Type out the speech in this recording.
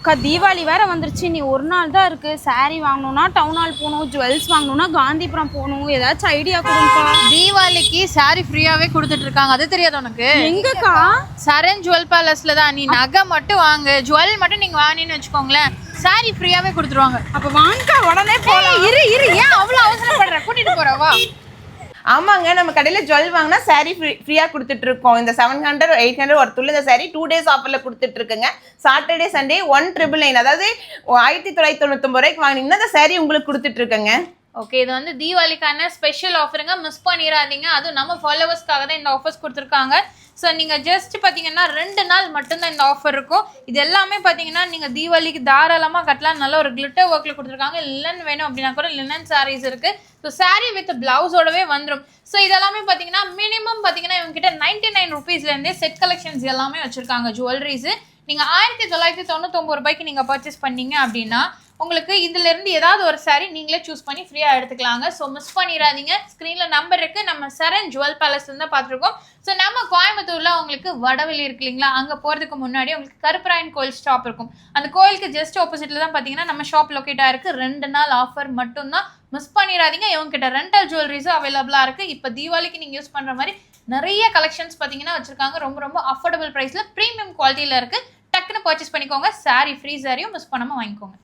அக்கா தீபாவளி வேற வந்துருச்சு, நீ ஒரு நாள் தான் இருக்கு. சாரி வாங்கணும்னா டவுன் ஹால் போகணும், ஜுவல்ஸ் வாங்கணும்னா காந்திபுரம் போகணும். ஏதாச்சும் ஐடியா கொடுங்கக்கா. தீபாவளிக்கு சாரி ஃப்ரீயாவே கொடுத்துட்டு இருக்காங்க, அது தெரியாது உனக்கு? எங்கக்கா? சரண் ஜுவல் பேலஸ்ல தான். நீ நகை மட்டும் வாங்கு, ஜுவல் மட்டும் நீங்க வாங்கினு வச்சுக்கோங்களேன், சாரி ஃப்ரீயாவே கொடுத்துருவாங்க. அப்ப வாங்கக்கா, உடனே போலாம். இரு இரு, ஏன் அவ்வளவு அவசரப்படுற? கூட்டிட்டு போறவா? ஆமாங்க, நம்ம கடையில் ஜுவல் வாங்கினா சாரீ ஃப்ரீயாக கொடுத்துட்ருக்கோம். இந்த 700 800 ஒருத்துள்ள இந்த சாரீ 2 days ஆஃபரில் கொடுத்துட்ருக்குங்க. சாட்டர்டே சண்டே 1999, அதாவது 1999 ரூபாய்க்கு வாங்கினீங்கன்னா இந்த சாரீ உங்களுக்கு கொடுத்துட்ருக்கேங்க. ஓகே, இது வந்து தீபாவளிக்கான ஸ்பெஷல் ஆஃபருங்க, மிஸ் பண்ணிடாதீங்க. அதுவும் நம்ம ஃபாலோவர்ஸ்க்காக தான் இந்த ஆஃபர்ஸ் கொடுத்துருக்காங்க. ஸோ நீங்கள் ஜஸ்ட் பார்த்தீங்கன்னா 2 நாள் மட்டும்தான் இந்த ஆஃபர் இருக்கும். இது எல்லாமே பார்த்தீங்கன்னா நீங்கள் தீபாவளிக்கு தாராளமாக கட்டலாம். நல்ல ஒரு கிளிட்டர் ஒர்க்கில் கொடுத்துருக்காங்க. லினன் வேணும் அப்படின்னா கூட லினன் சாரீஸ் இருக்குது. ஸோ சாரீ வித் பிளவுஸோடவே வந்துடும். ஸோ இதெல்லாமே பார்த்தீங்கன்னா மினிமம் பார்த்தீங்கன்னா இவங்ககிட்ட 99 ருபீஸ்லேருந்தே செட் கலெக்ஷன்ஸ் எல்லாமே வச்சுருக்காங்க. ஜுவல்லரிஸு நீங்கள் 1999 ரூபாய்க்கு நீங்கள் பர்ச்சேஸ் பண்ணீங்க அப்படின்னா உங்களுக்கு இதுல இருந்து ஏதாவது ஒரு சாரி நீங்களே சூஸ் பண்ணி ஃப்ரீயா எடுத்துக்கலாங்க. ஸோ மிஸ் பண்ணிடாதீங்க. ஸ்க்ரீன்ல நம்பர் இருக்கு. நம்ம சரண் ஜுவல் பேலஸ் தான் பார்த்துருக்கோம். ஸோ நம்ம கோயம்புத்தூர்ல உங்களுக்கு வடவெளி இருக்கு இல்லைங்களா, அங்க போறதுக்கு முன்னாடி உங்களுக்கு கருப்பராயன் கோயில் ஸ்டாப் இருக்கும். அந்த கோயிலுக்கு ஜஸ்ட் ஆப்போசிட்ல தான் பாத்தீங்கன்னா நம்ம ஷாப் லொக்கேட் ஆயிருக்கு. 2 நாள் ஆஃபர் மட்டும்தான், மிஸ் பண்ணிடாதீங்க. இவங்க கிட்ட ரெண்டல் ஜுவல்லரிஸும் அவைலபிளா இருக்கு. இப்போ தீபாவளிக்கு நீங்க யூஸ் பண்ற மாதிரி நிறைய கலெக்ஷன்ஸ் பாத்தீங்கன்னா வச்சிருக்காங்க. ரொம்ப ரொம்ப அஃபோர்டபுள் பிரைஸ்ல பிரீமியம் குவாலிட்டியில இருக்கு. டக்குன்னு பர்ச்சேஸ் பண்ணிக்கோங்க. சாரி ஃப்ரீ சாரியும் மிஸ் பண்ணாம வாங்கிக்கோங்க.